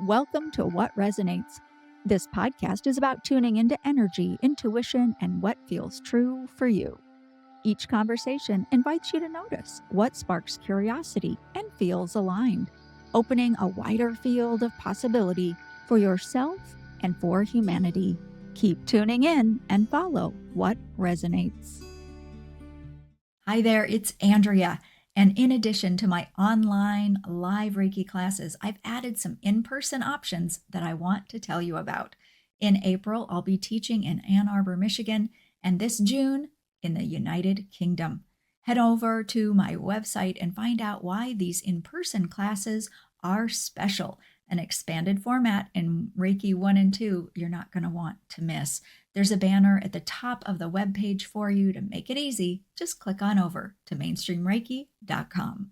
Welcome to What Resonates. This podcast is about tuning into energy, intuition, and what feels true for you. Each conversation invites you to notice what sparks curiosity and feels aligned, opening a wider field of possibility for yourself and for humanity. Keep tuning in and follow What Resonates. Hi there, it's Andrea. And in addition to my online live Reiki classes, I've added some in-person options that I want to tell you about. In April, I'll be teaching in Ann Arbor, Michigan, and this June in the United Kingdom. Head over to my website and find out why these in-person classes are special. An expanded format in Reiki 1 and 2 you're not going to want to miss. There's a banner at the top of the webpage for you to make it easy. Just click on over to mainstreamreiki.com.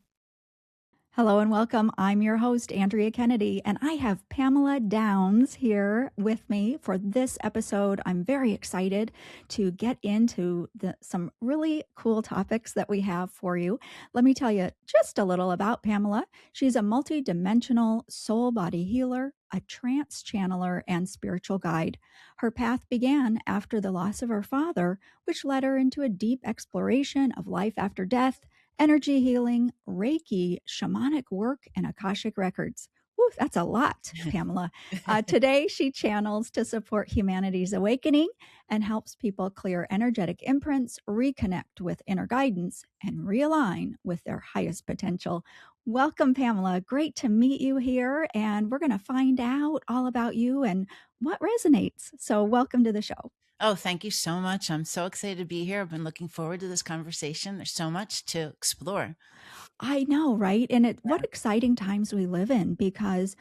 Hello and welcome. I'm your host, Andrea Kennedy, and I have Pamela Downes here with me for this episode. I'm very excited to get into some really cool topics that we have for you. Let me tell you just a little about Pamela. She's a multidimensional soul body healer, a trance channeler, and spiritual guide. Her path began after the loss of her father, which led her into a deep exploration of life after death, energy healing, Reiki, shamanic work, and Akashic records. Woo, that's a lot, Pamela. Today, she channels to support humanity's awakening and helps people clear energetic imprints, reconnect with inner guidance, and realign with their highest potential. Welcome, Pamela. Great to meet you here. And we're going to find out all about you and what resonates. So welcome to the show. Oh, thank you so much. I'm so excited to be here. I've been looking forward to this conversation. There's so much to explore. I know, right? And what exciting times we live in, because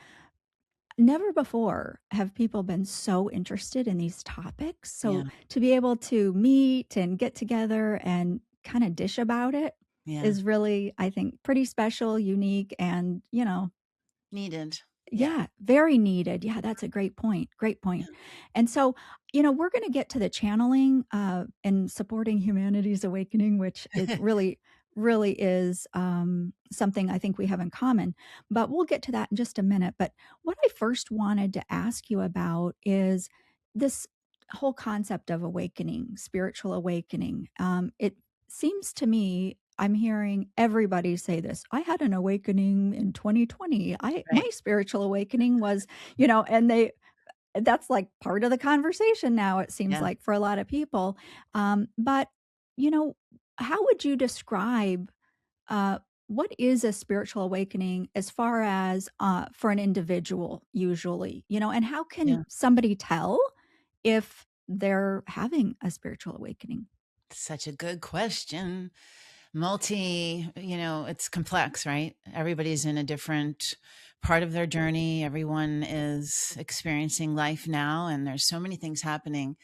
never before have people been so interested in these topics. So to be able to meet and get together and kind of dish about it is really, I think, pretty special, unique, and, needed. Yeah, very needed. Yeah, that's a great point. Great point. And so, we're going to get to the channeling and supporting humanity's awakening, which it really is something I think we have in common. But we'll get to that in just a minute. But what I first wanted to ask you about is this whole concept of awakening, spiritual awakening. It seems to me I'm hearing everybody say this. I had an awakening in 2020. My spiritual awakening was, and that's like part of the conversation now, it seems like, for a lot of people. But, how would you describe what is a spiritual awakening as far as for an individual usually, and how can somebody tell if they're having a spiritual awakening? Such a good question. It's complex, right? Everybody's in a different part of their journey. Everyone is experiencing life now, and there's so many things happening.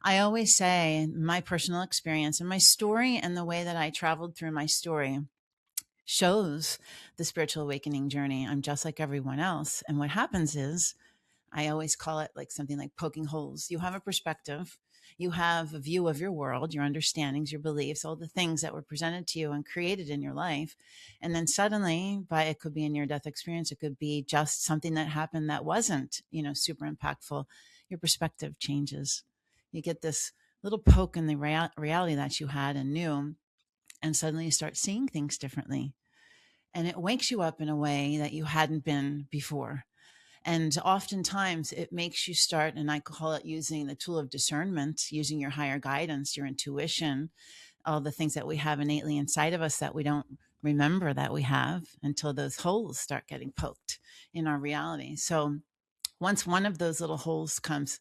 I always say my personal experience and my story and the way that I traveled through my story shows the spiritual awakening journey. I'm just like everyone else. And what happens is, I always call it like something like poking holes. You have a perspective, you have a view of your world, your understandings, your beliefs, all the things that were presented to you and created in your life. And then suddenly, it could be a near-death experience, it could be just something that happened that wasn't, super impactful. Your perspective changes. You get this little poke in the reality that you had and knew, and suddenly you start seeing things differently. And it wakes you up in a way that you hadn't been before. And oftentimes it makes you start, and I call it using the tool of discernment, using your higher guidance, your intuition, all the things that we have innately inside of us that we don't remember that we have until those holes start getting poked in our reality. So once one of those little holes comes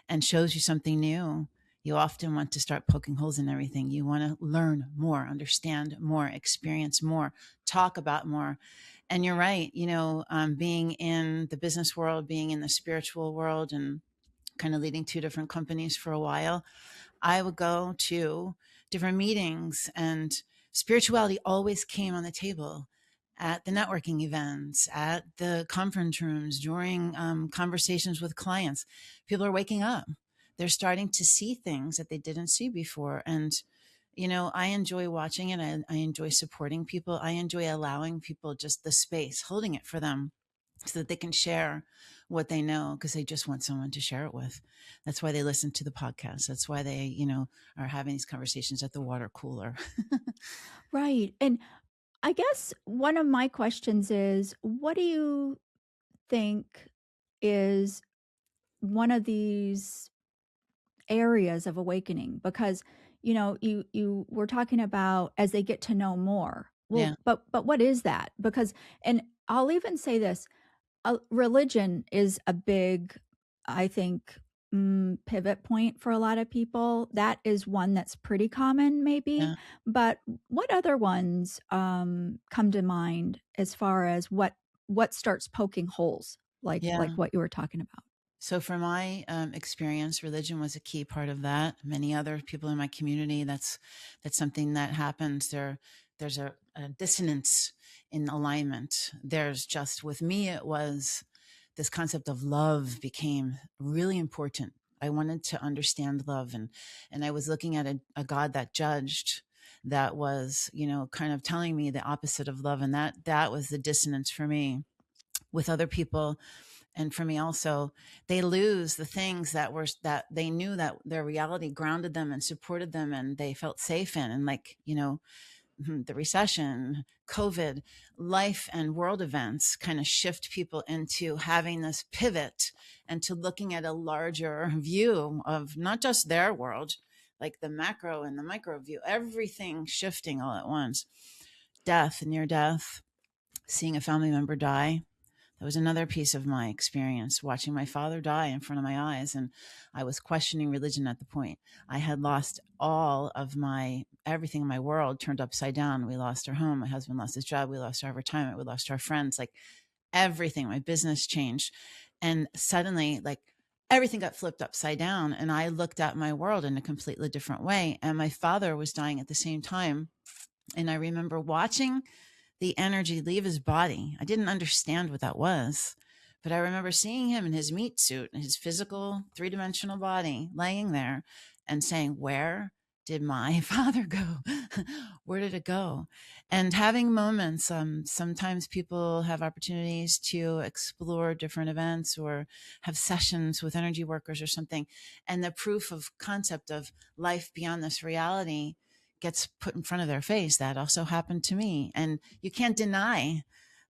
and shows you something new, you often want to start poking holes in everything. You want to learn more, understand more, experience more, talk about more. And you're right, being in the business world, being in the spiritual world, and kind of leading two different companies for a while, I would go to different meetings, and spirituality always came on the table at the networking events, at the conference rooms, during conversations with clients. People are waking up. They're starting to see things that they didn't see before. And I enjoy watching it. I enjoy supporting people. I enjoy allowing people just the space, holding it for them so that they can share what they know because they just want someone to share it with. That's why they listen to the podcast. That's why they, are having these conversations at the water cooler. Right. And I guess one of my questions is, what do you think is one of these areas of awakening? Because you were talking about as they get to know more. Well, Yeah. but what is that? Because, and I'll even say this, religion is a big, I think, pivot point for a lot of people. That is one that's pretty common, maybe. Yeah. But what other ones come to mind as far as what starts poking holes, like Yeah. what you were talking about? So, for my experience, religion was a key part of that. Many other people in my community, that's something that happens. There's a dissonance in alignment. There's just with me, it was this concept of love became really important. I wanted to understand love, and I was looking at a God that judged, that was kind of telling me the opposite of love, and that was the dissonance for me with other people. And for me also, they lose the things that they knew that their reality grounded them and supported them and they felt safe in. And like, the recession, COVID, life and world events kind of shift people into having this pivot and to looking at a larger view of not just their world, like the macro and the micro view, everything shifting all at once. Death, near death, seeing a family member die, that was another piece of my experience, watching my father die in front of my eyes. And I was questioning religion at the point. I had lost all of everything in my world turned upside down. We lost our home. My husband lost his job. We lost our retirement. We lost our friends. Like everything, my business changed. And suddenly, like everything got flipped upside down. And I looked at my world in a completely different way. And my father was dying at the same time. And I remember watching the energy leave his body. I didn't understand what that was, but I remember seeing him in his meat suit and his physical three-dimensional body laying there and saying, where did my father go? Where did it go? And having moments, sometimes people have opportunities to explore different events or have sessions with energy workers or something. And the proof of concept of life beyond this reality gets put in front of their face. That also happened to me. And you can't deny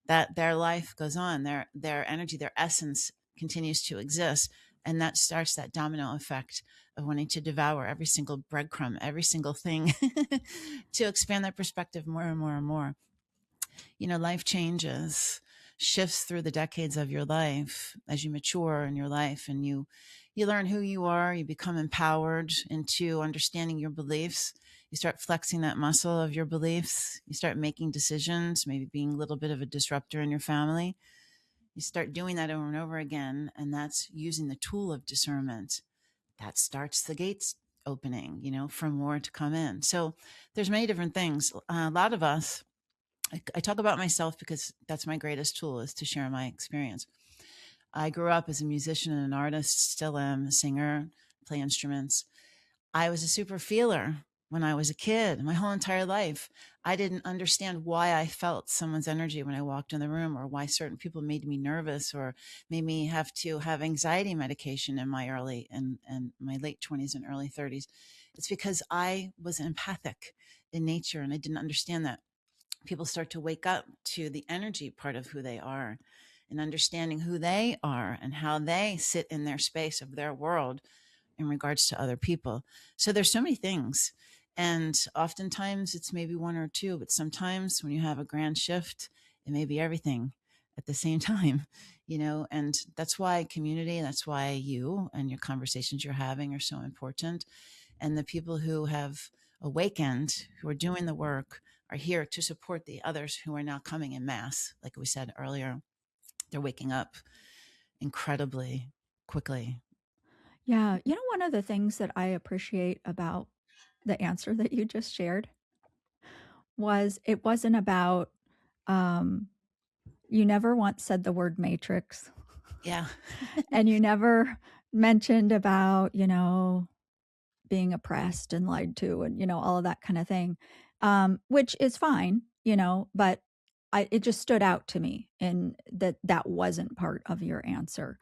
that their life goes on, their energy, their essence continues to exist. And that starts that domino effect of wanting to devour every single breadcrumb, every single thing to expand their perspective more and more and more. Life changes, shifts through the decades of your life as you mature in your life and you learn who you are, you become empowered into understanding your beliefs. You start flexing that muscle of your beliefs. You start making decisions, maybe being a little bit of a disruptor in your family. You start doing that over and over again, and that's using the tool of discernment. That starts the gates opening, for more to come in. So there's many different things. A lot of us, I talk about myself because that's my greatest tool, is to share my experience. I grew up as a musician and an artist, still am a singer, play instruments. I was a super feeler when I was a kid, my whole entire life. I didn't understand why I felt someone's energy when I walked in the room, or why certain people made me nervous or made me have to have anxiety medication in my early and my late 20s and early 30s. It's because I was empathic in nature and I didn't understand that. People start to wake up to the energy part of who they are and understanding who they are and how they sit in their space of their world in regards to other people. So there's so many things. And oftentimes it's maybe one or two, but sometimes when you have a grand shift, it may be everything at the same time, and that's why community, that's why you and your conversations you're having are so important. And the people who have awakened, who are doing the work, are here to support the others who are now coming in mass. Like we said earlier, they're waking up incredibly quickly. Yeah. One of the things that I appreciate about the answer that you just shared was it wasn't about, um, you never once said the word matrix, Yeah. and you never mentioned about, being oppressed and lied to and, all of that kind of thing, which is fine, but it just stood out to me, and that wasn't part of your answer.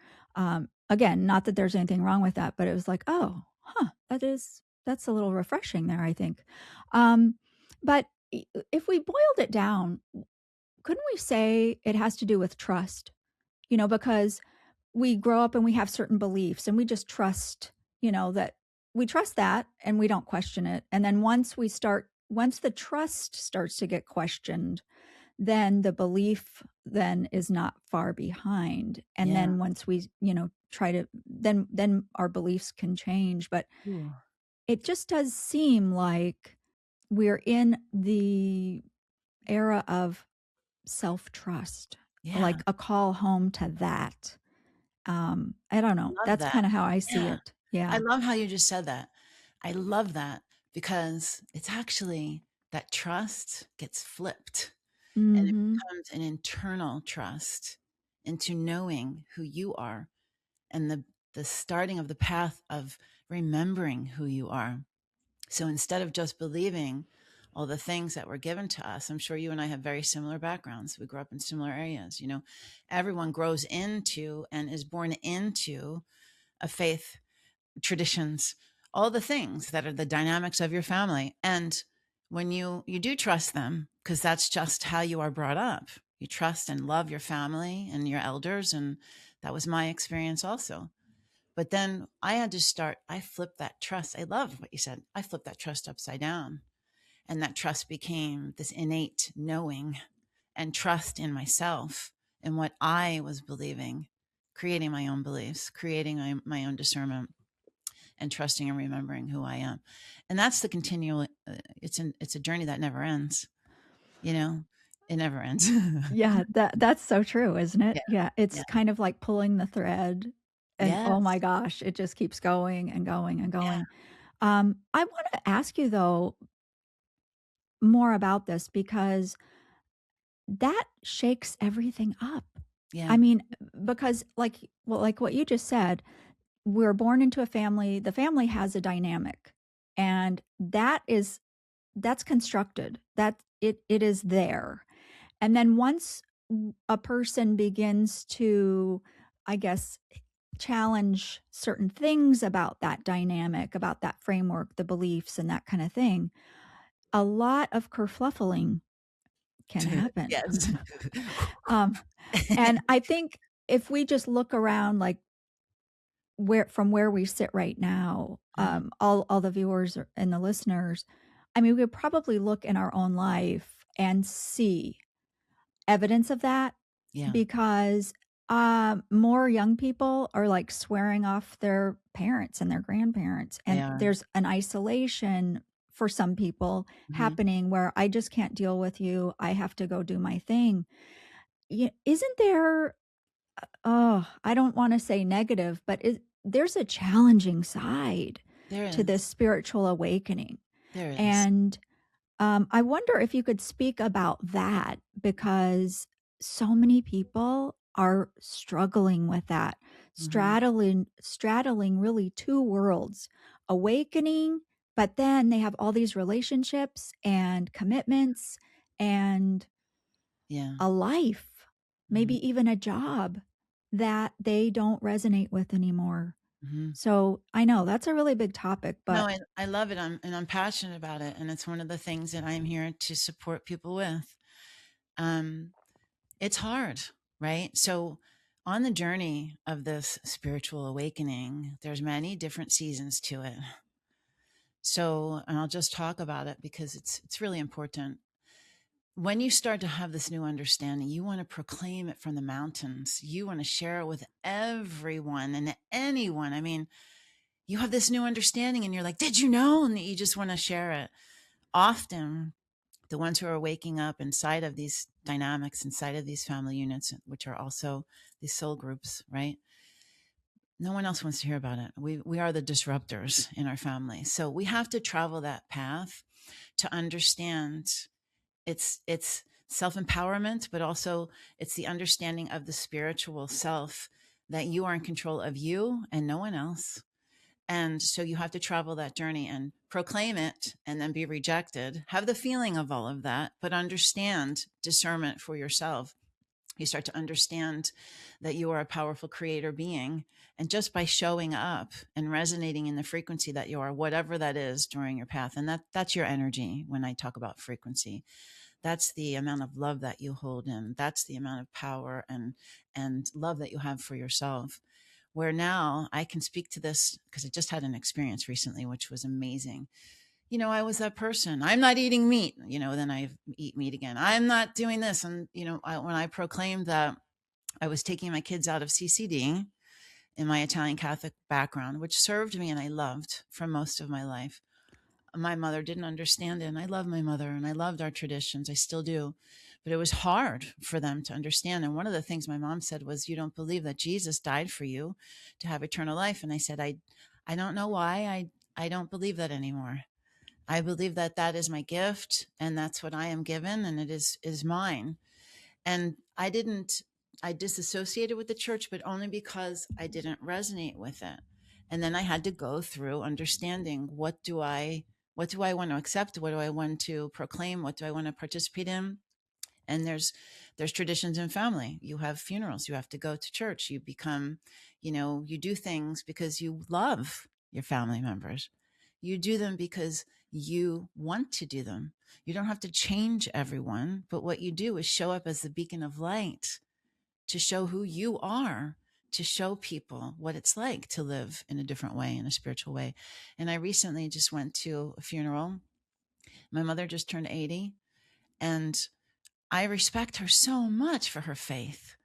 Again, not that there's anything wrong with that, but it was like, oh, huh, that's a little refreshing there, I think. Um, but if we boiled it down, couldn't we say it has to do with trust? Because we grow up and we have certain beliefs and we just trust, that we trust that and we don't question it. And then once the trust starts to get questioned, then the belief then is not far behind. And Yeah. then once we, try to, then our beliefs can change. But Ooh. it just does seem like we're in the era of self-trust, Yeah. like a call home to that. I don't know. Love That's that. kind of how I see Yeah. it. I Yeah. love how you just said that. I love that because it's actually that trust gets flipped and it Mhm. becomes an internal trust into knowing who you are and the starting of the path of remembering who you are. So instead of just believing all the things that were given to us, I'm sure you and I have very similar backgrounds. We grew up in similar areas. Everyone grows into and is born into a faith, traditions, all the things that are the dynamics of your family. And when you do trust them, because that's just how you are brought up, you trust and love your family and your elders. And that was my experience also. But then I flipped that trust. I love what you said. I flipped that trust upside down. And that trust became this innate knowing and trust in myself and what I was believing, creating my own beliefs, creating my own discernment, and trusting and remembering who I am. And that's the continual, it's a journey that never ends, you know, it never ends. Yeah, that's so true, isn't it? Yeah. Yeah, it's Yeah. kind of like pulling the thread and oh Yes. my gosh, it just keeps going and going and Yeah. going. I want to ask you though more about this because that shakes everything up. I Yeah. mean, because like what you just said, we're born into a family, the family has a dynamic, and that's constructed. That it is there. And then once a person begins to, I guess, challenge certain things about that dynamic, about that framework, the beliefs and that kind of thing, a lot of kerfluffling can happen. Yes. um, and I think if we just look around, like where we sit right now, Uh, all the viewers and the listeners, I mean, we could probably look in our own life and see evidence of that yeah, because more young people are like swearing off their parents and their grandparents, they and are. there's an isolation for some people Mhm. happening where I just can't deal with you. I have to go do my thing. Isn't there? Oh, I don't want to say negative, but there's a challenging side There to this is. spiritual awakening, There is. and I wonder if you could speak about that because so many people are struggling with that, Mhm. straddling really two worlds, awakening, but then they have all these relationships and commitments and Yeah. a life, maybe Mhm. even a job that they don't resonate with anymore. Mhm. So I know that's a really big topic, No, but I love it. I'm passionate about it, and it's one of the things that I'm here to support people with. Um, it's hard, right? So on the journey of this spiritual awakening, there's many different seasons to it. So, and I'll just talk about it because it's really important. When you start to have this new understanding, you want to proclaim it from the mountains. You want to share it with everyone and anyone. I mean, you have this new understanding and you're like, did you know? And you just want to share it. Often, the ones who are waking up inside of these dynamics, inside of these family units, which are also these soul groups, right? No one else wants to hear about it. We are the disruptors in our family. So we have to travel that path to understand it's self-empowerment, but also it's the understanding of the spiritual self, that you are in control of you and no one else, And so you have to travel that journey and proclaim it and then be rejected. Have the feeling of all of that, but understand discernment for yourself. You start to understand that you are a powerful creator being. And just by showing up and resonating in the frequency that you are, whatever that is during your path, and that's your energy when I talk about frequency. That's the amount of love that you hold in. That's the amount of power and love that you have for yourself. Where now I can speak to this because I just had an experience recently, which was amazing. I was that person. I'm not eating meat, then I eat meat again. I'm not doing this. And, when I proclaimed that I was taking my kids out of CCD in my Italian Catholic background, which served me and I loved for most of my life. My mother didn't understand it. And I love my mother and I loved our traditions. I still do. But it was hard for them to understand. And one of the things my mom said was, you don't believe that Jesus died for you to have eternal life. And I said, I don't know why. I don't believe that anymore. I believe that that is my gift and that's what I am given and it is mine. And I disassociated with the church, but only because I didn't resonate with it. And then I had to go through understanding what do I want to accept? What do I want to proclaim? What do I want to participate in? And there's traditions in family. You have funerals. You have to go to church. You become, you do things because you love your family members. You do them because you want to do them. You don't have to change everyone, but what you do is show up as the beacon of light to show who you are, to show people what it's like to live in a different way, in a spiritual way. And I recently just went to a funeral. My mother just turned 80, and I respect her so much for her faith.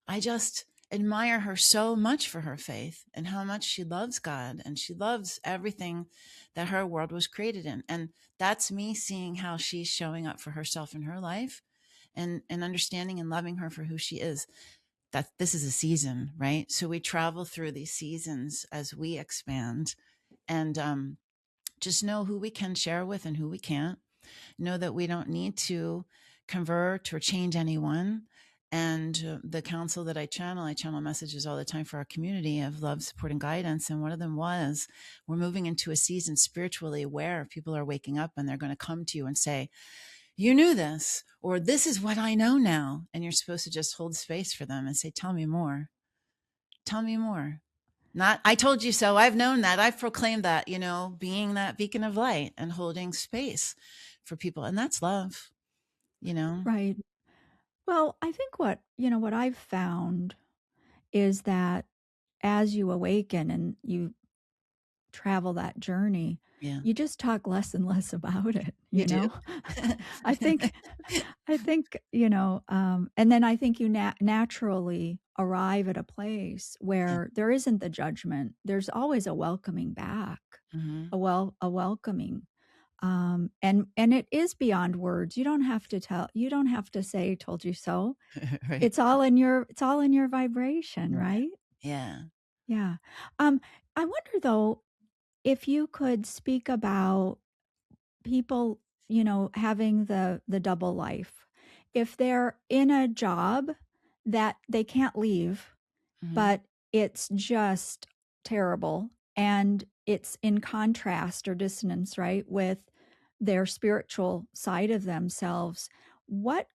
I just admire her so much for her faith and how much she loves God and she loves everything that her world was created in. And that's me seeing how she's showing up for herself in her life and understanding and loving her for who she is. That this is a season, right? So we travel through these seasons as we expand and just know who we can share with and who we can't. Know that we don't need to convert or change anyone. And the counsel that I channel messages all the time for our community of love, support, and guidance. And one of them was, we're moving into a season spiritually where people are waking up and they're going to come to you and say, you knew this, or this is what I know now. And you're supposed to just hold space for them and say, tell me more. Tell me more. Not, I told you so. I've known that. I've proclaimed that, being that beacon of light and holding space for people. And that's love, Right. Well, I think what I've found is that as you awaken and you travel that journey, Yeah. you just talk less and less about it, You do. I think, and then I think you naturally arrive at a place Yeah. where there isn't the judgment. There's always a welcoming back, Mm-hmm. a welcoming. And it is beyond words. You don't have to say, told you so. Right. It's all in your vibration, right? Yeah. Yeah. I wonder though, if you could speak about people, having the double life. If they're in a job that they can't leave, Mm-hmm. but it's just terrible and it's in contrast or dissonance, right, with their spiritual side of themselves, what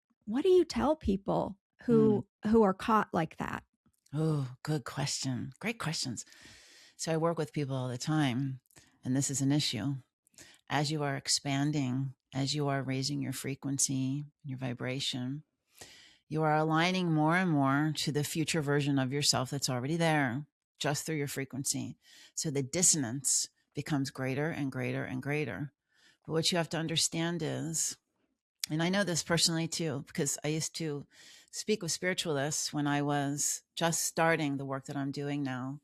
do you tell people Mm. who are caught like that? Oh, good question. Great questions. So I work with people all the time, and this is an issue. As you are expanding, as you are raising your frequency, your vibration, you are aligning more and more to the future version of yourself that's already there, just through your frequency. So the dissonance becomes greater and greater and greater. But what you have to understand is, and I know this personally too, because I used to speak with spiritualists when I was just starting the work that I'm doing now.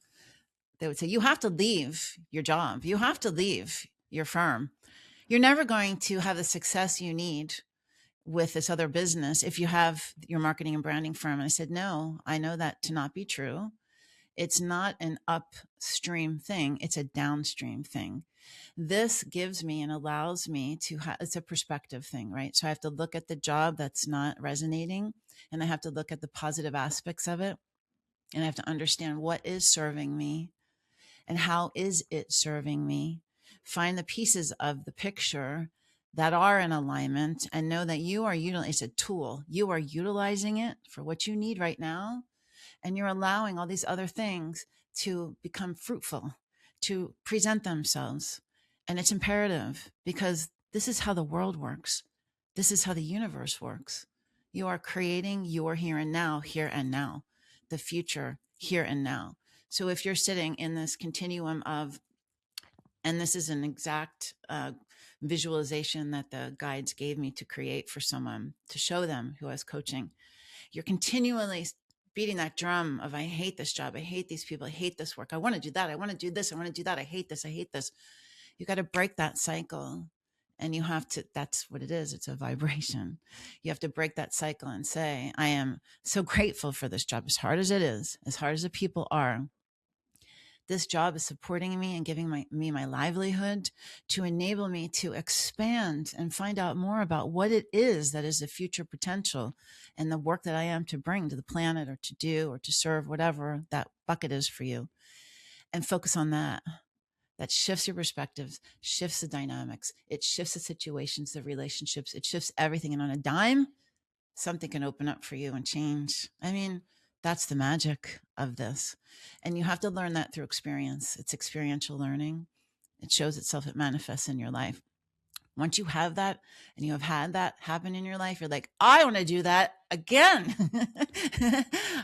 They would say, you have to leave your job. You have to leave your firm. You're never going to have the success you need with this other business if you have your marketing and branding firm. And I said, no, I know that to not be true. It's not an upstream thing. It's a downstream thing. This gives me and allows me to it's a perspective thing, right? So I have to look at the job that's not resonating and I have to look at the positive aspects of it. And I have to understand what is serving me. and how is it serving me? Find the pieces of the picture that are in alignment and know that you are utilizing, it's a tool. You are utilizing it for what you need right now. And you're allowing all these other things to become fruitful, to present themselves. And it's imperative because this is how the world works. This is how the universe works. You are creating your here and now, the future here and now. So if you're sitting in this continuum of, and this is an exact visualization that the guides gave me to create for someone to show them who I was coaching, you're continually beating that drum of, I hate this job. I hate these people. I hate this work. I want to do that. I want to do this. I want to do that. I hate this. I hate this. You got to break that cycle. And you have to, that's what it is. It's a vibration. You have to break that cycle and say, I am so grateful for this job, as hard as it is, as hard as the people are. This job is supporting me and giving me my livelihood to enable me to expand and find out more about what it is that is the future potential and the work that I am to bring to the planet or to do or to serve, whatever that bucket is for you. And focus on that. That shifts your perspectives, shifts the dynamics. It shifts the situations, the relationships. It shifts everything. And on a dime, something can open up for you and change. I mean, that's the magic of this. And you have to learn that through experience. It's experiential learning. It shows itself, it manifests in your life. Once you have that and you have had that happen in your life, you're like, I want to do that again.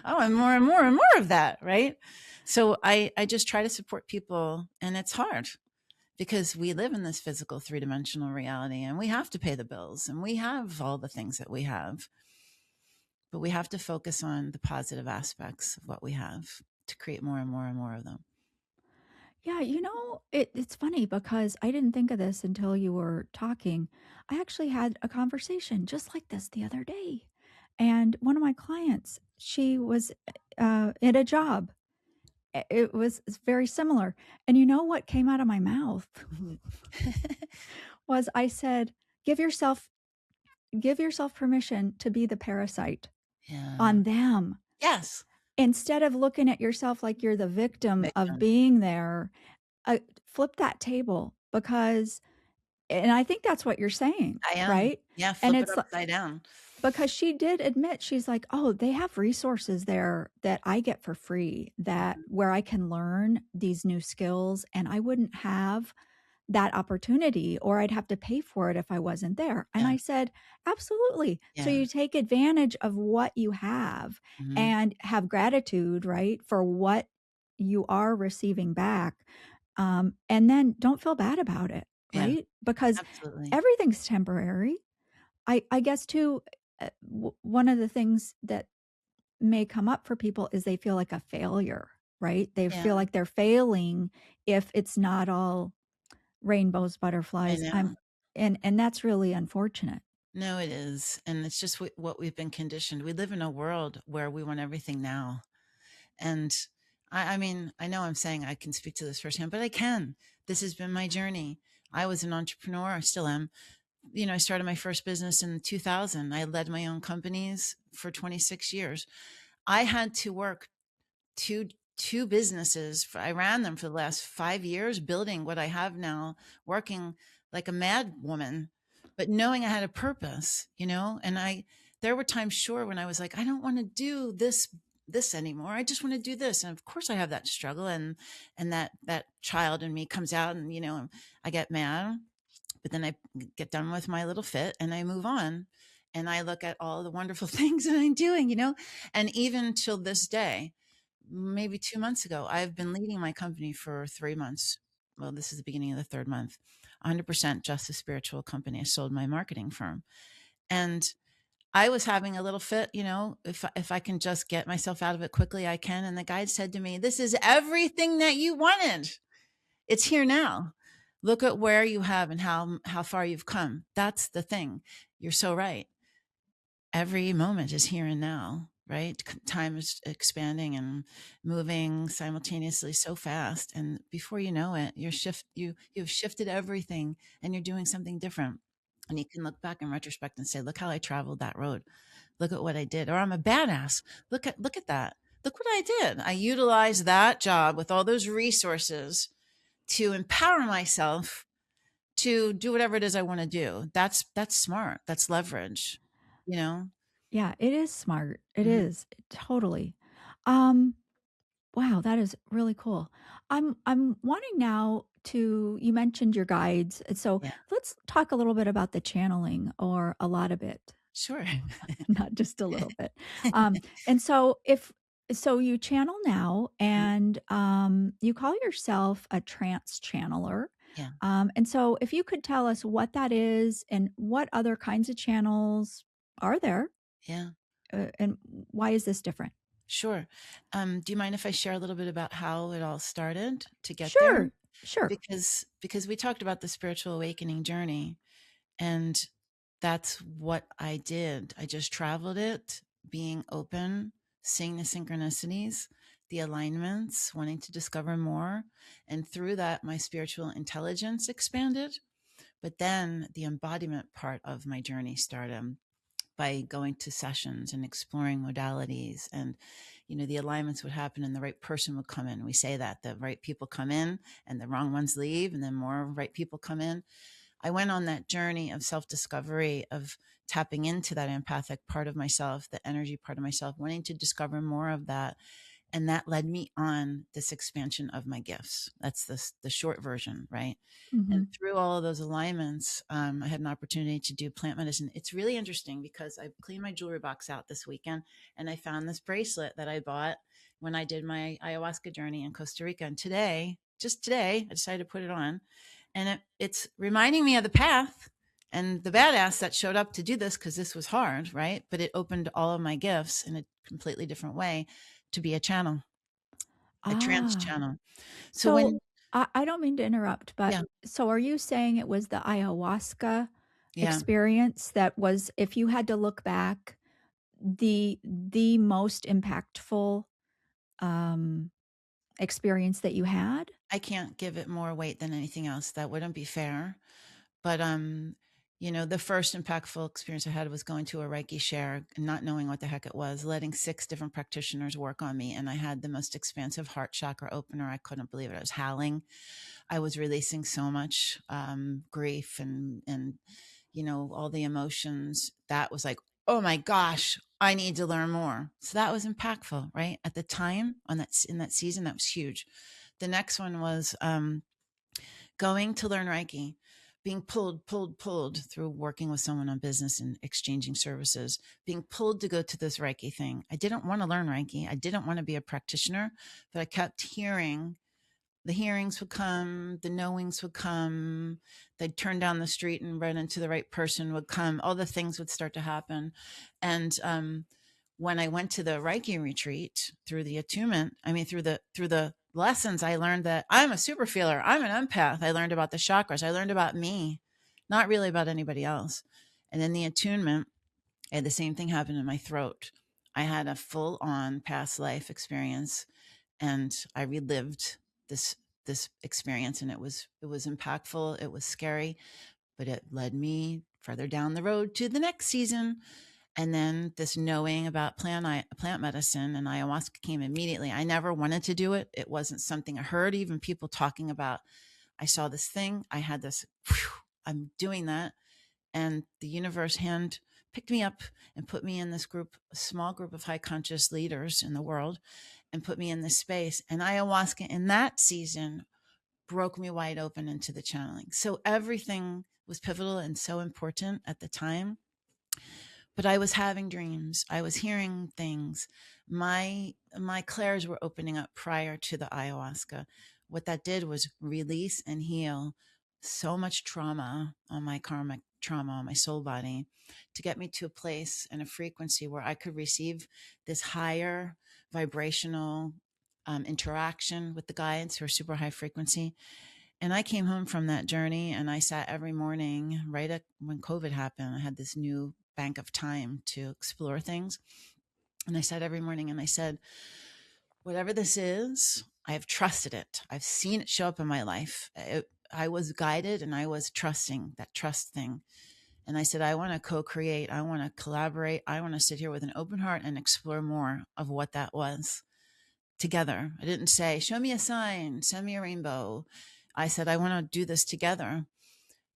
I want more and more and more of that, right? So I just try to support people, and it's hard because we live in this physical three-dimensional reality and we have to pay the bills and we have all the things that we have. But we have to focus on the positive aspects of what we have to create more and more and more of them. Yeah, it's funny because I didn't think of this until you were talking. I actually had a conversation just like this the other day. And one of my clients, she was in a job. It was very similar. And you know what came out of my mouth was I said, give yourself permission to be the parasite on them. Yes. Instead of looking at yourself like you're the victim of being there, flip that table because, and I think that's what you're saying, I am. right? Yeah, And flip it's it upside down. Because she did admit, she's like, oh, they have resources there that I get for free, that where I can learn these new skills, and I wouldn't have that opportunity, or I'd have to pay for it if I wasn't there. And I said, absolutely. So you take advantage of what you have and have gratitude, right, for what you are receiving back. And then don't feel bad about it, right? Because absolutely. everything's temporary. I guess too, one of the things that may come up for people is they feel like a failure, right? They feel like they're failing if it's not all rainbows, butterflies. And that's really unfortunate. No, it is. And it's just what we've been conditioned. We live in a world where we want everything now. And I mean, I know I'm saying I can speak to this firsthand, but I can. This has been my journey. I was an entrepreneur. I still am. I started my first business in 2000. I led my own companies for 26 years. I had to work two businesses. I ran them for the last 5 years, building what I have now, working like a mad woman, but knowing I had a purpose, and there were times, sure, when I was like, I don't want to do this anymore. I just want to do this. And of course I have that struggle, and that child in me comes out, and I get mad, but then I get done with my little fit and I move on, and I look at all the wonderful things that I'm doing, and even till this day, maybe 2 months ago, I've been leading my company for 3 months. Well, this is the beginning of the third month, 100% just a spiritual company. I sold my marketing firm, and I was having a little fit, if I can just get myself out of it quickly, I can. And the guide said to me, this is everything that you wanted. It's here now. Look at where you have and how far you've come. That's the thing. You're so right. Every moment is here and now, right? Time is expanding and moving simultaneously so fast. And before you know it, you've shifted everything and you're doing something different. And you can look back in retrospect and say, look how I traveled that road. Look at what I did. Or I'm a badass. Look at that. look what I did. I utilized that job with all those resources to empower myself to do whatever it is I want to do. That's smart. That's leverage, you know? Yeah, it is smart. It Mhm. is. Totally. Um, wow, that is really cool. I'm wanting now to you mentioned your guides. So Yeah, let's talk a little bit about the channeling or a lot of it. sure. Not just a little bit. And so if so you channel now Mhm. and you call yourself a trance channeler. Yeah, And so if you could tell us what that is and what other kinds of channels are there yeah, and why is this different? sure. Do you mind if I share a little bit about how it all started to get there? Sure. Sure. Because we talked about the spiritual awakening journey, and that's what I did. I just traveled it, being open, seeing the synchronicities, the alignments, wanting to discover more. And through that, my spiritual intelligence expanded. But then the embodiment part of my journey started by going to sessions and exploring modalities. And the alignments would happen and the right person would come in. We say that the right people come in and the wrong ones leave, and then more right people come in. I went on that journey of self-discovery, of tapping into that empathic part of myself, the energy part of myself, wanting to discover more of that. And that led me on this expansion of my gifts. That's the short version, right? And Mhm. through all of those alignments, I had an opportunity to do plant medicine. It's really interesting because I cleaned my jewelry box out this weekend and I found this bracelet that I bought when I did my ayahuasca journey in Costa Rica. And today, just today, I decided to put it on. And it's reminding me of the path and the badass that showed up to do this because this was hard, right? But it opened all of my gifts in a completely different way to be a channel, a trance Ah. channel. So So when, I don't mean to interrupt, but yeah, so are you saying it was the ayahuasca yeah, experience that was if you had to look back the most impactful um experience that you had? I can't give it more weight than anything else. That wouldn't be fair. But the first impactful experience I had was going to a Reiki share and not knowing what the heck it was, letting 6 different practitioners work on me. And I had the most expansive heart chakra opener. I couldn't believe it. I was howling. I was releasing so much grief and all the emotions. That was like, oh my gosh, I need to learn more. So that was impactful, right? At the time in that season, that was huge. The next one was going to learn Reiki, being pulled through working with someone on business and exchanging services, being pulled to go to this Reiki thing. I didn't want to learn Reiki. I didn't want to be a practitioner, but I kept hearing the hearings would come, the knowings would come, they'd turn down the street and run into the right person would come, all the things would start to happen. And when I went to the Reiki retreat through the attunement, I mean through the lessons, I learned that I'm a super feeler. I'm an empath. I learned about the chakras. I learned about me, not really about anybody else. And in the attunement, I had the same thing happen in my throat. I had a full on past life experience and I relived this this experience, and it was impactful, it was scary, but it led me further down the road to the next season. And then this knowing about plant medicine and ayahuasca came immediately. I never wanted to do it. It wasn't something I heard even people talking about. I saw this thing, I had this, whew, I'm doing that, and the universe hand picked me up and put me in this group, a small group of high conscious leaders in the world, and put me in this space. And ayahuasca in that season broke me wide open into the channeling. So everything was pivotal and so important at the time. But I was having dreams. I was hearing things. My clairs were opening up prior to the ayahuasca. What that did was release and heal so much trauma on my karmic trauma on my soul body to get me to a place and a frequency where I could receive this higher vibrational interaction with the guides who are super high frequency. And I came home from that journey and I sat every morning right at when COVID happened. I had this new bank of time to explore things. And I sat every morning and I said, whatever this is, I have trusted it. I've seen it show up in my life. I was guided and I was trusting that trust thing. And I said, I want to co-create. I want to collaborate. I want to sit here with an open heart and explore more of what that was. together. I didn't say, show me a sign, send me a rainbow. I said, I want to do this together.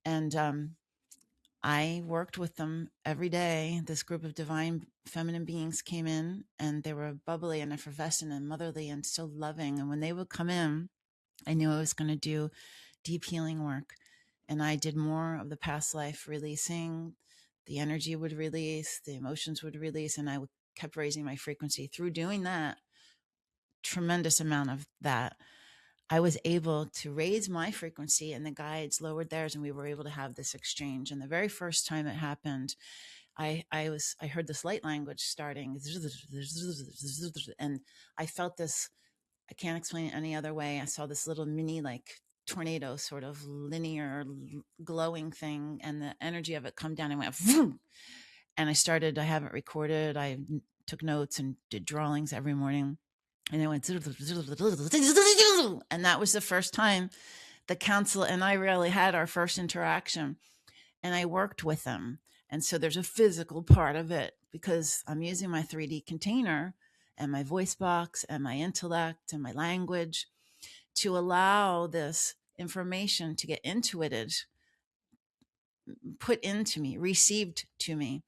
And I worked with them every day. This group of divine feminine beings came in, and they were bubbly and effervescent and motherly and so loving. And when they would come in, I knew I was going to do deep healing work. And I did more of the past life releasing. The energy would release, the emotions would release, and I kept raising my frequency. Through doing that, tremendous amount of that, I was able to raise my frequency, and the guides lowered theirs, and we were able to have this exchange. And the very first time it happened, I heard this light language starting, and I felt this. I can't explain it any other way. I saw this little mini like tornado, sort of linear glowing thing, and the energy of it come down and went vroom. And I have it recorded. I took notes and did drawings every morning. And it went, and that was the first time the council and I really had our first interaction. And I worked with them. And so there's a physical part of it because I'm using my 3D container and my voice box and my intellect and my language to allow this information to get intuited, put into me, received to me.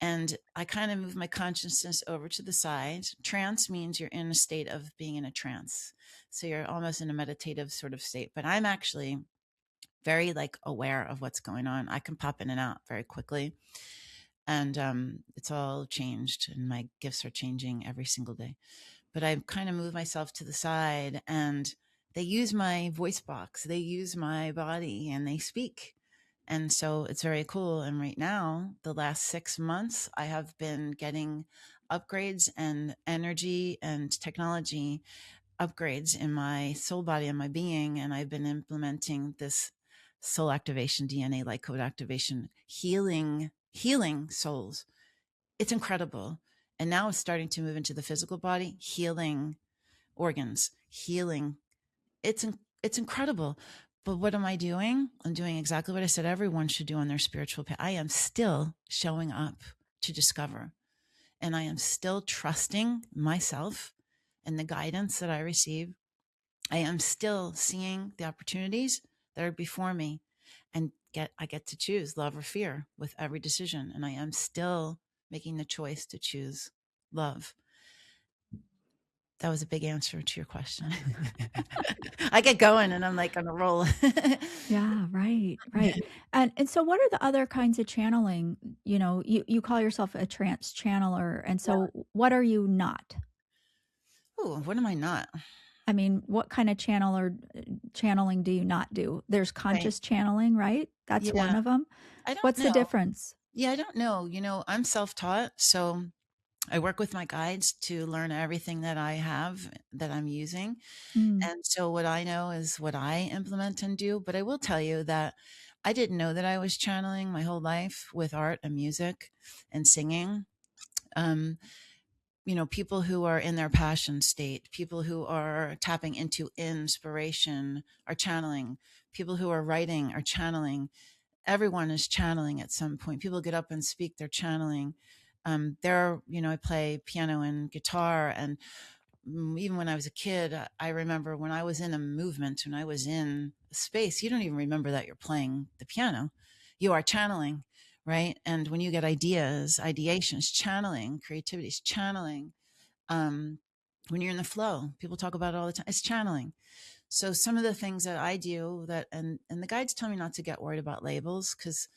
And I kind of move my consciousness over to the side. Trance means you're in a state of being in a trance. So you're almost in a meditative sort of state. But I'm actually very like aware of what's going on. I can pop in and out very quickly. And it's all changed, and my gifts are changing every single day. But I kind of move myself to the side, and they use my voice box, they use my body, and they speak. And so it's very cool. And right now, the last 6 months, I have been getting upgrades and energy and technology upgrades in my soul body and my being. And I've been implementing this soul activation, DNA light code activation, healing souls. It's incredible. And now it's starting to move into the physical body, healing organs, healing. It's incredible. But what am I doing? I'm doing exactly what I said everyone should do on their spiritual path. I am still showing up to discover. And I am still trusting myself and the guidance that I receive. I am still seeing the opportunities that are before me, and I get to choose love or fear with every decision. And I am still making the choice to choose love. That was a big answer to your question. I get going and I'm like on a roll. Yeah, right, right. And so what are the other kinds of channeling? You know, you call yourself a trance channeler, and Yeah. so what are you not? Oh, what am I not? I mean, what kind of channeling do you not do? There's Right. conscious channeling, right? That's one Yeah. of them. I don't What's the know. difference? Yeah, I don't know. I'm self-taught, so I work with my guides to learn everything that I have that I'm using. Mm, And so what I know is what I implement and do. But I will tell you that I didn't know that I was channeling my whole life with art and music and singing. Um, people who are in their passion state, people who are tapping into inspiration are channeling, people who are writing are channeling. Everyone is channeling at some point. People get up and speak, they're channeling. I play piano and guitar, and even when I was a kid, I remember when I was in a movement, when I was in a space, you don't even remember that you're playing the piano. You are channeling, right? And when you get ideas, ideations, channeling, creativity is channeling. When you're in the flow, people talk about it all the time. It's channeling. So some of the things that I do and the guides tell me not to get worried about labels, because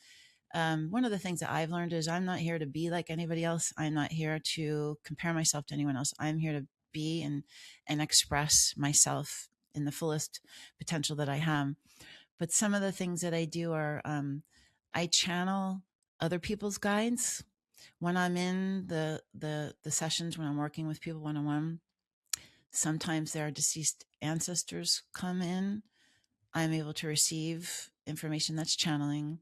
one of the things that I've learned is I'm not here to be like anybody else. I'm not here to compare myself to anyone else. I'm here to be and express myself in the fullest potential that I have. But some of the things that I do are I channel other people's guides when I'm in the sessions, when I'm working with people one on one. Sometimes their deceased ancestors come in. I'm able to receive information that's channeling.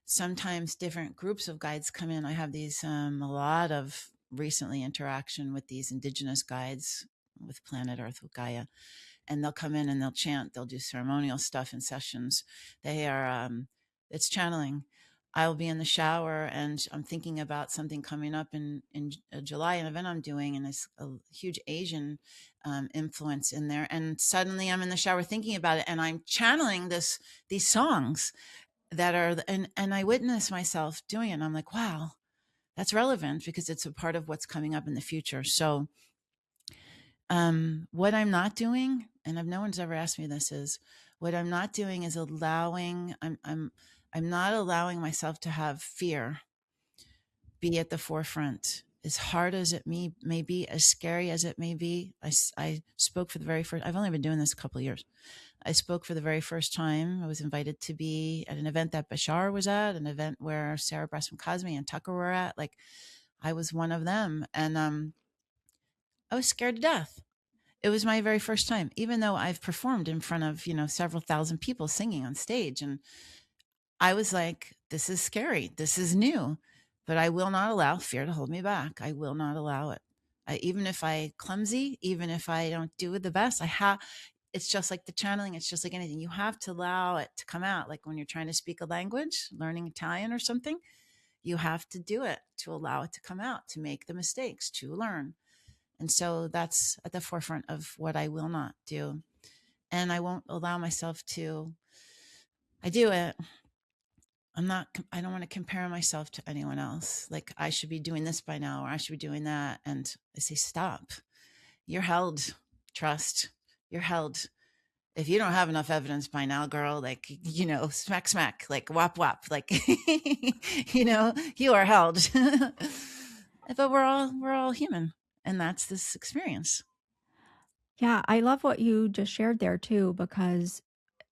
Sometimes different groups of guides come in. I have these a lot of recently interaction with these indigenous guides with planet Earth, with Gaia, and they'll come in and they'll chant, they'll do ceremonial stuff in sessions. They are it's channeling. I'll be in the shower and I'm thinking about something coming up in July, an event I'm doing, and it's a huge Asian influence in there. And suddenly I'm in the shower thinking about it, and I'm channeling these songs that are, and I witness myself doing it. And I'm like, wow, that's relevant because it's a part of what's coming up in the future. So, what I'm not doing, and no one's ever asked me this, is what I'm not doing is allowing. I'm not allowing myself to have fear be at the forefront. As hard as it may be, as scary as it may be, I spoke for the very first. I've only been doing this a couple of years. I spoke for the very first time. I was invited to be at an event that Bashar was at, an event where Sarah Bressman Cosme and Tucker were at. Like, I was one of them, and I was scared to death. It was my very first time, even though I've performed in front of several thousand people singing on stage, and I was like, this is scary. This is new, but I will not allow fear to hold me back. I will not allow it. Even if I clumsy, even if I don't do it the best, it's just like the channeling. It's just like anything. You have to allow it to come out. Like when you're trying to speak a language, learning Italian or something, you have to do it to allow it to come out, to make the mistakes, to learn. And so that's at the forefront of what I will not do. And I won't allow myself to, I do it. I don't want to compare myself to anyone else. Like I should be doing this by now, or I should be doing that. And I say, stop. You're held. Trust. You're held. If you don't have enough evidence by now, girl, like, smack, smack, like whop, whop, like, you are held. But we're all human. And that's this experience. Yeah, I love what you just shared there too, because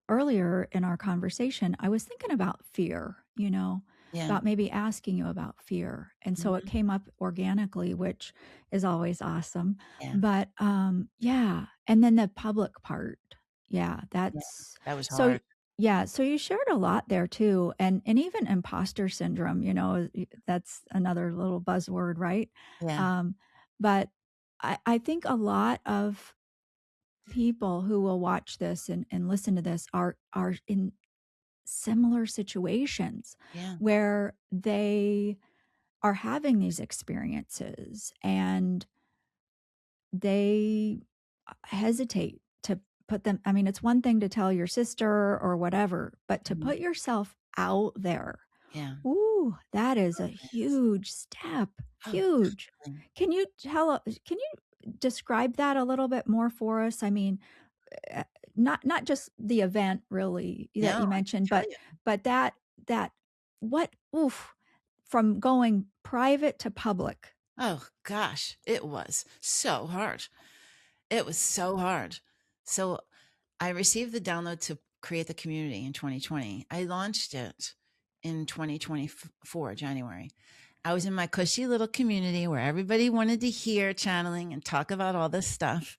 earlier in our conversation, I was thinking about fear, Yeah. about maybe asking you about fear. And so it Mhm. came up organically, which is always awesome. Yeah. But yeah. And then the public part. Yeah, Yeah. that's That was so hard. yeah, so you shared a lot there too. And even imposter syndrome, that's another little buzzword, right? Yeah. Um, but I think a lot of people who will watch this and listen to this are in similar situations Yeah. where they are having these experiences and they hesitate to put them. I mean, it's one thing to tell your sister or whatever, but to Mhm. put yourself out there, Yeah. ooh, that is a Oh, it is. huge step. Oh, Huge. definitely. Can you describe that a little bit more for us? I mean, uh, not just the event really that No, you I can mentioned, tell but you. that what oof, from going private to public. Oh gosh, it was so hard. It was so hard. So I received the download to create the community in 2020. I launched it in 2024, January. I was in my cushy little community where everybody wanted to hear channeling and talk about all this stuff.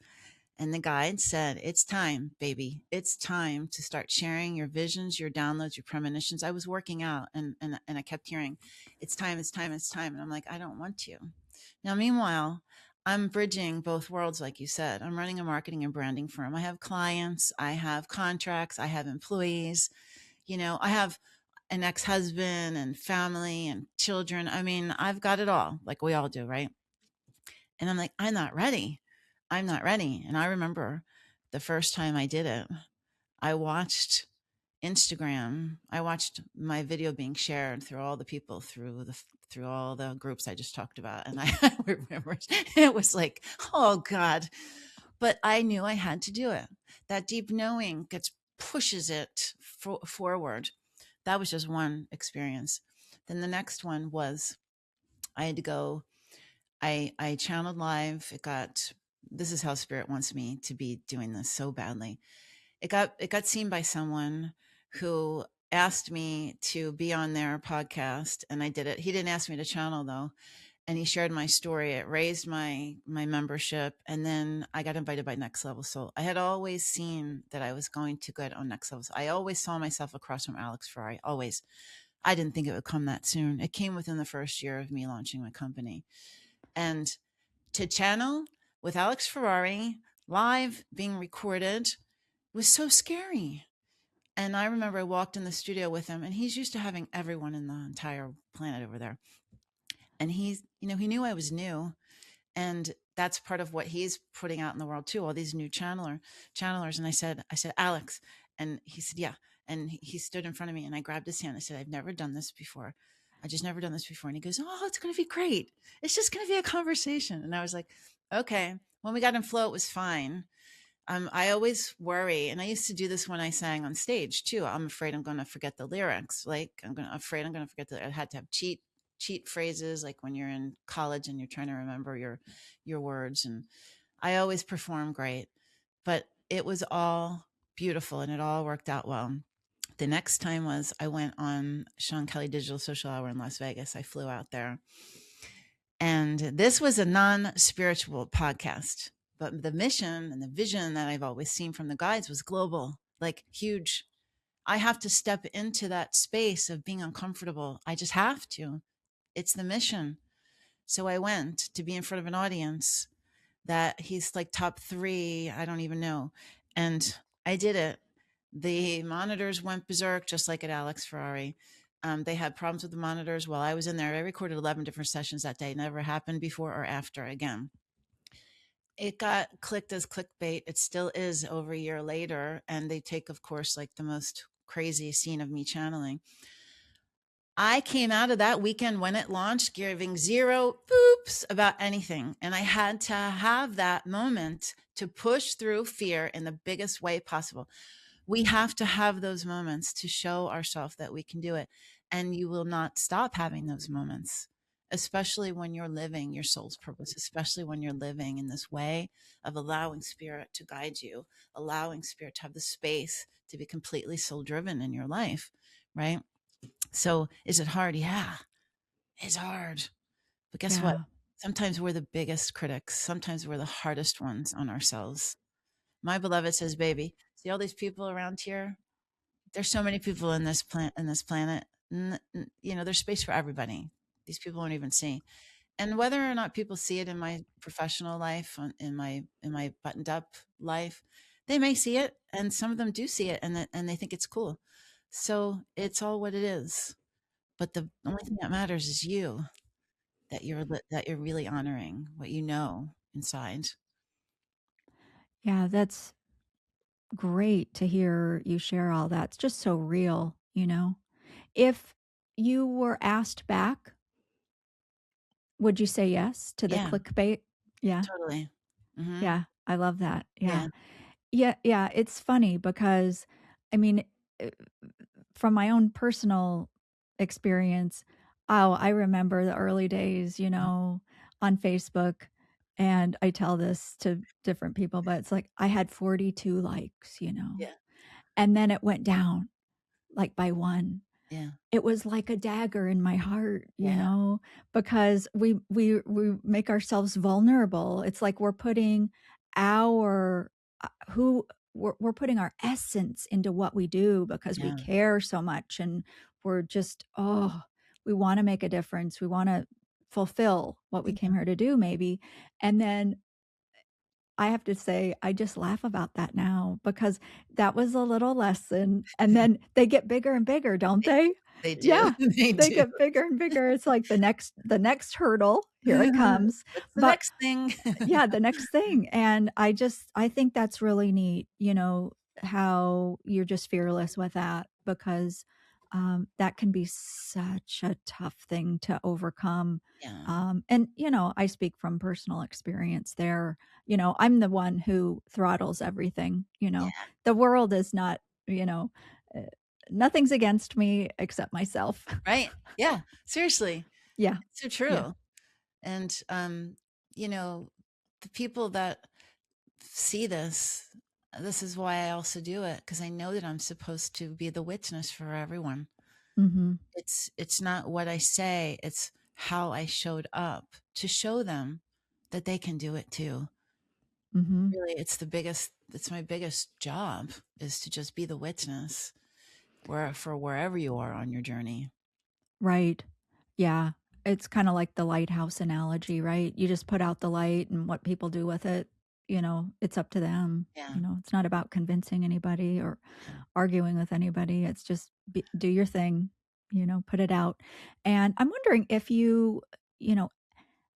And the guide said, it's time, baby. It's time to start sharing your visions, your downloads, your premonitions. I was working out and I kept hearing, it's time, it's time, it's time. And I'm like, I don't want to. Now, meanwhile, I'm bridging both worlds, like you said. I'm running a marketing and branding firm. I have clients, I have contracts, I have employees, I have an ex husband and family and children. I mean, I've got it all, like we all do, right? And I'm like, I'm not ready. I'm not ready. And I remember the first time I did it, I watched Instagram. I watched my video being shared through all the people through all the groups I just talked about. And I remember it was like, oh God. But I knew I had to do it. That deep knowing pushes it forward. That was just one experience. Then the next one was I had to go I channeled live. This is how spirit wants me to be doing this so badly. It got seen by someone who asked me to be on their podcast and I did it. He didn't ask me to channel though. And he shared my story. It raised my membership. And then I got invited by Next Level Soul. I had always seen that I was going to get on Next Level. I always saw myself across from Alex Ferrari. Always. I didn't think it would come that soon. It came within the first year of me launching my company. And to channel with Alex Ferrari live being recorded was so scary. And I remember I walked in the studio with him, and he's used to having everyone in the entire planet over there. And he's, he knew I was new, and that's part of what he's putting out in the world too, all these new channelers. And I said, Alex, and he said, yeah. And he stood in front of me, and I grabbed his hand. I said, I've never done this before. I just never done this before. And he goes, oh, it's going to be great. It's just going to be a conversation. And I was like, okay. When we got in flow, it was fine. I always worry, and I used to do this when I sang on stage too. I'm afraid I'm going to forget the lyrics. Like afraid I'm going to forget I had to have cheat phrases, like when you're in college and you're trying to remember your words. And I always perform great, but it was all beautiful and it all worked out well. The next time was I went on Sean Kelly Digital Social Hour in Las Vegas. I flew out there, and this was a non-spiritual podcast, but the mission and the vision that I've always seen from the guides was global, like huge. I have to step into that space of being uncomfortable. I just have to. It's the mission. So I went to be in front of an audience that he's like top 3, I don't even know. And I did it. The monitors went berserk, just like at Alex Ferrari. They had problems with the monitors while I was in there. I recorded 11 different sessions that day. Never happened before or after again. It got clicked as clickbait. It still is over a year later. And they take, of course, like the most crazy scene of me channeling. I came out of that weekend when it launched giving zero boops about anything. And I had to have that moment to push through fear in the biggest way possible. We have to have those moments to show ourselves that we can do it. And you will not stop having those moments, especially when you're living your soul's purpose, especially when you're living in this way of allowing spirit to guide you, allowing spirit to have the space to be completely soul driven in your life, right? So is it hard? Yeah, it's hard. But guess what? Yeah. Sometimes we're the biggest critics. Sometimes we're the hardest ones on ourselves. My beloved says, baby, see all these people around here? There's so many people in this planet. There's space for everybody. These people won't even see. And whether or not people see it in my professional life, in my buttoned up life, they may see it, and some of them do see it, and they think it's cool. So it's all what it is. But the only thing that matters is you, that you're really honoring what you know inside. Yeah, that's great to hear you share all that. It's just so real, you know? If you were asked back, would you say yes to the Yeah, clickbait? Yeah. totally. Hmm. Yeah. I love that. Yeah. Yeah. Yeah. Yeah. It's funny because, I mean, uh, from my own personal experience, I remember the early days, on Facebook. And I tell this to different people, but it's like I had 42 likes, Yeah. and then it went down like by one. Yeah. It was like a dagger in my heart, Yeah. because we make ourselves vulnerable. It's like we're putting our who we're putting our essence into what we do because we Yeah. care so much, and we're just we want to make a difference. We want to fulfill what we came Yeah. here to do maybe. And then I have to say, I just laugh about that now because that was a little lesson, and then they get bigger and bigger, don't They they? they do. Yeah, They they do. get bigger and bigger. It's like the next hurdle, here it comes. What's the But next thing? yeah, the next thing, and I think that's really neat, how you're just fearless with that because, that can be such a tough thing to overcome, Yeah. and, I speak from personal experience there. I'm the one who throttles everything, Yeah. the world is not, you know, uh, nothing's against me except myself. Right. Yeah. Seriously. Yeah, It's so yeah, true. And you know, the people that see this is why I also do it, because I know that I'm supposed to be the witness for everyone. mhm, It's not what I say, it's how I showed up to show them that they can do it too. mhm. Really, it's my biggest job, is to just be the witness for wherever you are on your journey. Right. Yeah. It's kinda like the lighthouse analogy, right? You just put out the light and what people do with it. it's up to them. Yeah. It's not about convincing anybody or Yeah. arguing with anybody. It's just do your thing, put it out. And I'm wondering if you know,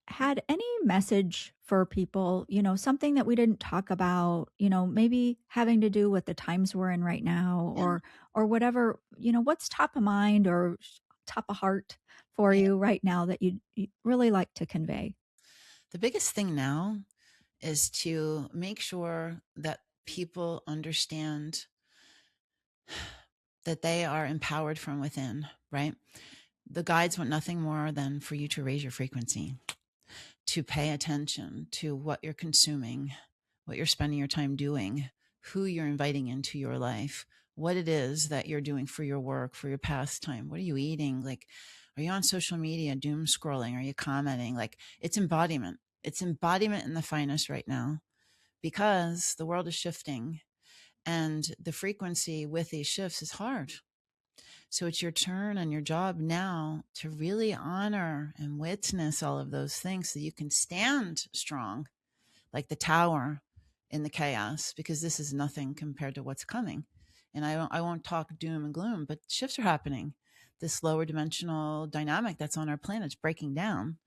had any message for people, something that we didn't talk about, maybe having to do with the times we're in right now, Yeah. or whatever, what's top of mind or top of heart for Yeah. you right now that you'd really like to convey? The biggest thing now is to make sure that people understand that they are empowered from within, right? The guides want nothing more than for you to raise your frequency, to pay attention to what you're consuming, what you're spending your time doing, who you're inviting into your life, what it is that you're doing for your work, for your pastime. What are you eating? Like, are you on social media doom scrolling? Are you commenting? Like, it's embodiment. It's embodiment in the finest right now because the world is shifting and the frequency with these shifts is hard. So it's your turn and your job now to really honor and witness all of those things so you can stand strong like the tower in the chaos, because this is nothing compared to what's coming. And I won't talk doom and gloom, but shifts are happening. This lower dimensional dynamic that's on our planet is breaking down.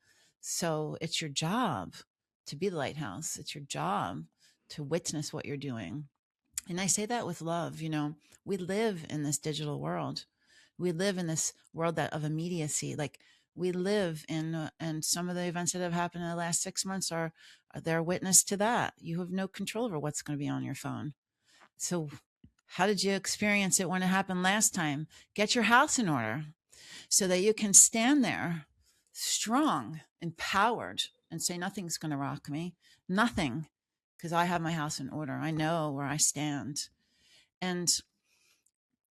So it's your job to be the lighthouse. It's your job to witness what you're doing. And I say that with love. We live in this digital world. We live in this world of immediacy. Like we live in, and some of the events that have happened in the last 6 months are they're witness to that. You have no control over what's going to be on your phone. So how did you experience it when it happened last time? Get your house in order so that you can stand there strong, empowered, and say, nothing's going to rock me. Nothing, because I have my house in order. I know where I stand. And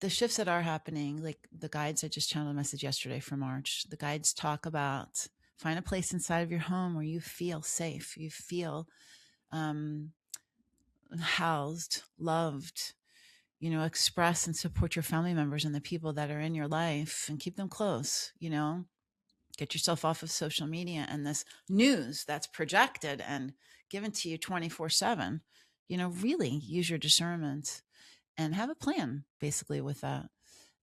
the shifts that are happening, like the guides, I just channeled a message yesterday for March. The guides talk about find a place inside of your home where you feel safe, you feel um, housed, loved, express and support your family members and the people that are in your life and keep them close, get yourself off of social media and this news that's projected and given to you 24/7. Really use your discernment and have a plan basically with that.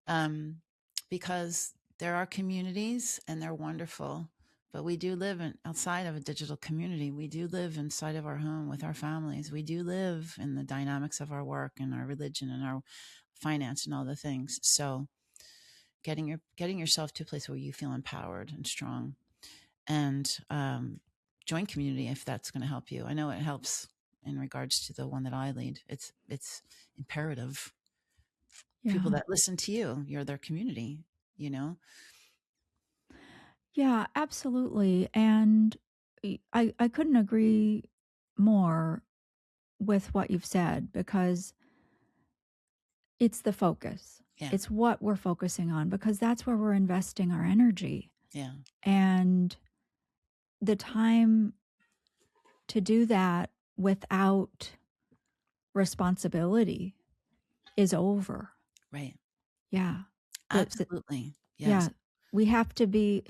um, because there are communities and they're wonderful, but we do live outside of a digital community. We do live inside of our home with our families. We do live in the dynamics of our work and our religion and our finance and all the things. So getting yourself to a place where you feel empowered and strong, and join community if that's going to help you. I know it helps in regards to the one that I lead. It's imperative. People Yeah. that listen to you, you're their community, you know? Yeah, absolutely. And I couldn't agree more with what you've said, because it's the focus. Yeah. It's what we're focusing on, because that's where we're investing our energy. Yeah. And the time to do that without responsibility is over. Right. Yeah. Absolutely. Yeah. Yes. We have to be,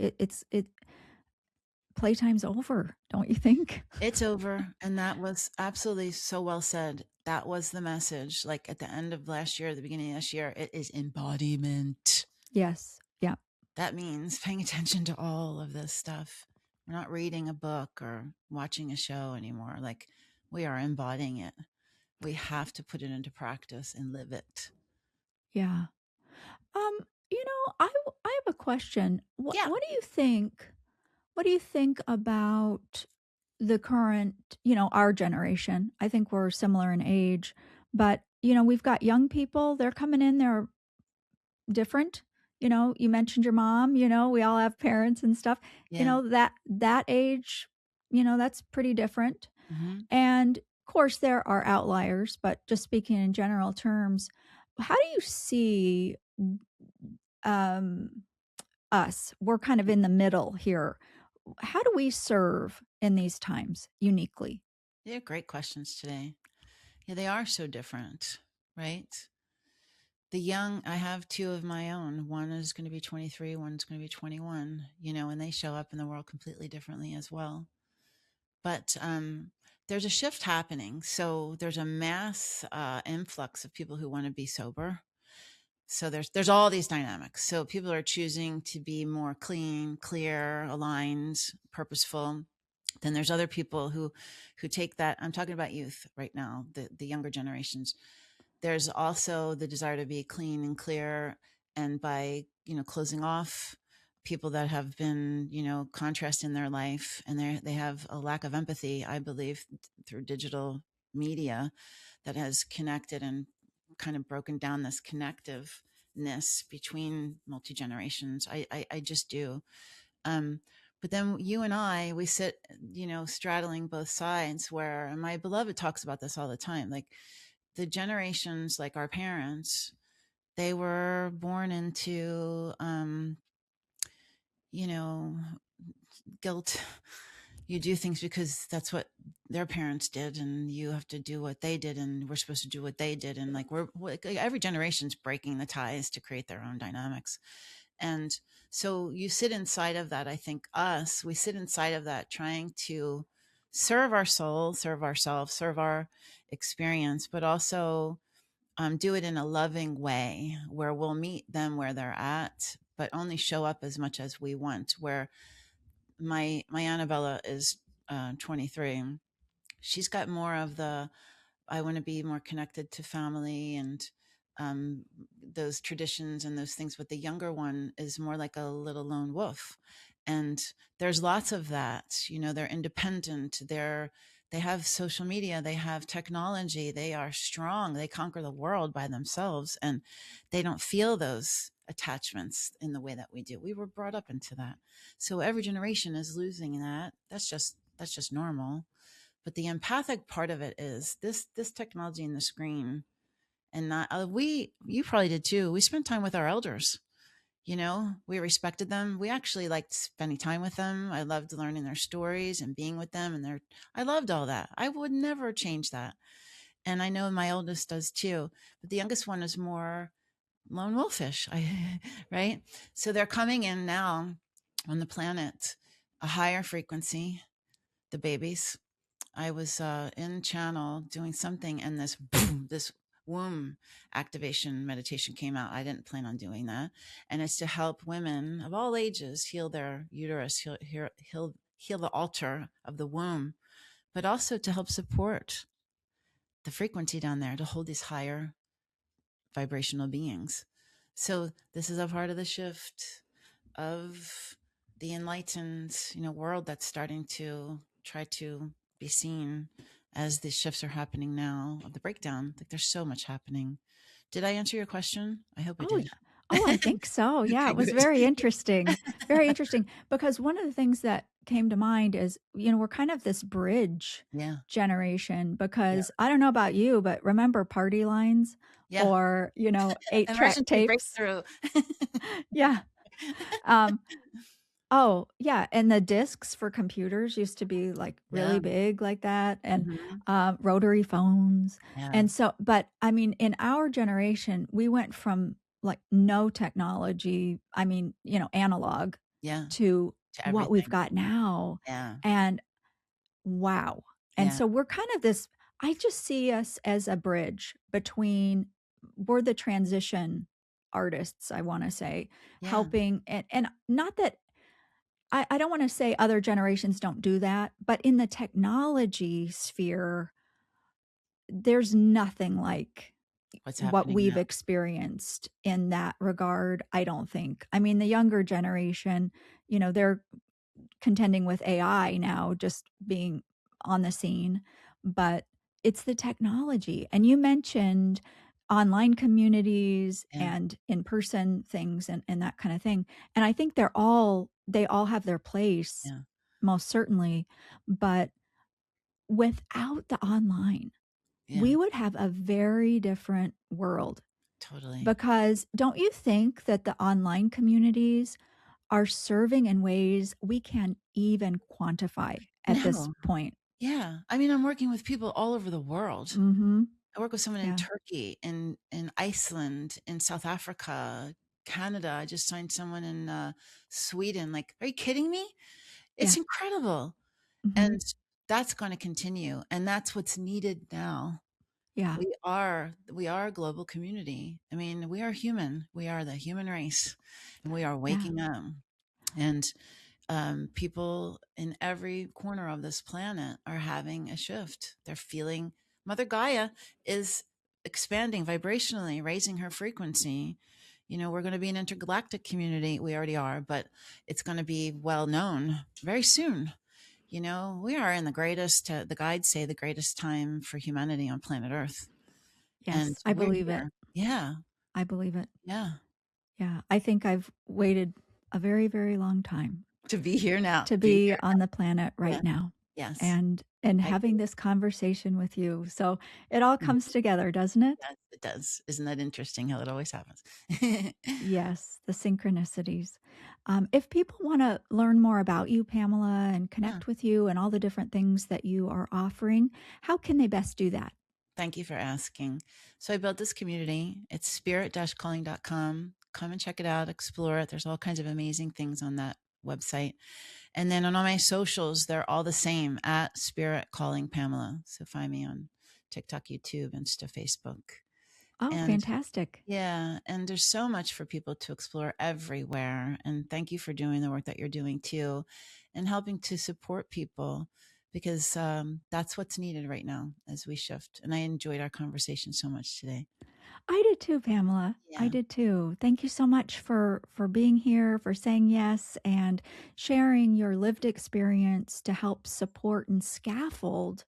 playtime's over, don't you think? It's over. And that was absolutely so well said. That was the message. Like at the end of last year, the beginning of this year, it is embodiment. Yes. Yeah. That means paying attention to all of this stuff. We're not reading a book or watching a show anymore. Like we are embodying it. We have to put it into practice and live it. Yeah. Um, I have a question. What Yeah. what do you think? What do you think about the current, our generation? I think we're similar in age, but we've got young people, they're coming in, they're different. You mentioned your mom, we all have parents and stuff. Yeah. That age, that's pretty different. Mm-hmm. And of course there are outliers, but just speaking in general terms, how do you see um us? We're kind of in the middle here. How do we serve in these times uniquely? Yeah. Great questions today. Yeah, they are so different, right? The young, I have two of my own. One is going to be 23, one's going to be 21, and they show up in the world completely differently as well. But there's a shift happening. So there's a mass influx of people who want to be sober. So there's all these dynamics. So people are choosing to be more clean, clear, aligned, purposeful. Then there's other people who take that. I'm talking about youth right now, the younger generations. There's also the desire to be clean and clear, and by closing off people that have been contrast in their life, and they have a lack of empathy, I believe, through digital media that has connected and kind of broken down this connectiveness between multi generations. I just do. um, but then you and we sit, straddling both sides, where, and my beloved talks about this all the time, like the generations, like our parents, they were born into, you know, guilt. You do things because that's what their parents did, and you have to do what they did, and we're supposed to do what they did. And like every generation's breaking the ties to create their own dynamics. And so you sit inside of that. I think we sit inside of that trying to serve our soul, serve ourselves, serve our experience, but also do it in a loving way where we'll meet them where they're at, but only show up as much as we want. Where my Annabella is 23. She's got more of the, I want to be more connected to family and those traditions and those things. But the younger one is more like a little lone wolf. And there's lots of that. They're independent. They have social media. They have technology. They are strong. They conquer the world by themselves. And they don't feel those attachments in the way that we do. We were brought up into that. So every generation is losing that. That's just normal. But the empathic part of it is this technology and the screen. And not you probably did too. We spent time with our elders. We respected them. We actually liked spending time with them. I loved learning their stories and being with them, and I loved all that. I would never change that. And I know my oldest does too, but the youngest one is more lone wolfish. Right? So they're coming in now on the planet, a higher frequency, the babies. I was in channel doing something, and this boom, this womb activation meditation came out. I didn't plan on doing that, and it's to help women of all ages heal their uterus, heal the altar of the womb, but also to help support the frequency down there to hold these higher vibrational beings. So this is a part of the shift of the enlightened, world that's starting to try to be seen as the shifts are happening now of the breakdown. Like there's so much happening. Did I answer your question? I hope I Oh, did. yeah. Oh, I think so. Yeah, Okay, it was good. very interesting. Very interesting. Because one of the things that came to mind is, we're kind of this bridge Yeah. generation, Yeah. because I don't know about you, but remember party lines Yeah. or, 8-track Emergency tapes? breakthrough. Yeah. Um, oh, yeah. And the discs for computers used to be like Yeah. really big like that, and Hmm. rotary phones. Yeah. And so, but I mean, in our generation, we went from like no technology, I mean, analog, Yeah. to To what we've everything. got now. Yeah. And wow. And Yeah. so we're kind of this, I just see us as a bridge between, we're the transition artists, I want to say, Yeah. helping. And not that I don't want to say other generations don't do that, but in the technology sphere, there's nothing like What's what happening we've now? experienced in that regard, I don't think. I mean, the younger generation, they're contending with AI now just being on the scene, but it's the technology. And you mentioned online communities Yeah. and in-person things and that kind of thing. And I think they all have their place, Yeah. most certainly. But without the online, Yeah. we would have a very different world. Totally. Because don't you think that the online communities are serving in ways we can't even quantify at this No. point? Yeah. I mean, I'm working with people all over the world. Mhm. I work with someone in Yeah. Turkey, in Iceland, in South Africa, Canada. I just signed someone in Sweden. Like, are you kidding me? It's Yeah. incredible. And Mhm. that's going to continue. And that's what's needed now. Yeah. We are a global community. I mean, we are human. We are the human race, and we are Yeah. waking up. And people in every corner of this planet are having a shift. They're feeling Mother Gaia is expanding vibrationally, raising her frequency. You know, we're going to be an intergalactic community. We already are, but it's going to be well known very soon. You know, we are in the greatest, the guides say, the greatest time for humanity on planet Earth. And Yes, I we're believe it. here. Yeah. I believe it. Yeah. Yeah. I think I've waited a very, very long time To be here now. to Be be here. on the planet Yeah. right now. Yes. And I having agree. this conversation with you. So it all Mm. comes together, doesn't it? Yes, it does. Isn't that interesting how it always happens? Yes, the synchronicities. If people want to learn more about you, Pamela, and Yeah. connect with you and all the different things that you are offering, how can they best do that? Thank you for asking. So I built this community. It's spirit-calling.com. Come and check it out, explore it. There's all kinds of amazing things on that website. And then on all my socials, they're all the same at Spirit Calling Pamela. So find me on TikTok, YouTube, Insta, Facebook. Oh, And fantastic. yeah, and there's so much for people to explore everywhere. And thank you for doing the work that you're doing too, and helping to support people, because that's what's needed right now as we shift. And I enjoyed our conversation so much today. I did too, Pamela. I Yeah. did too. Thank you so much for being here, for saying yes, and sharing your lived experience to help support and scaffold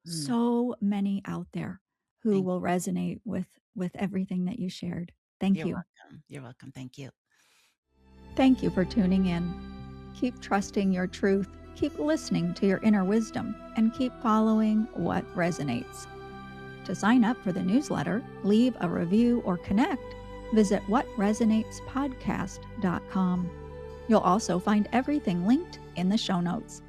Mm, so many out there who thank will you. resonate with everything that you shared. Thank You're you. welcome. You're welcome. Thank you. Thank you for tuning in. Keep trusting your truth, keep listening to your inner wisdom, and keep following what resonates. To sign up for the newsletter, leave a review, or connect, visit whatresonatspodcast.com. You'll also find everything linked in the show notes.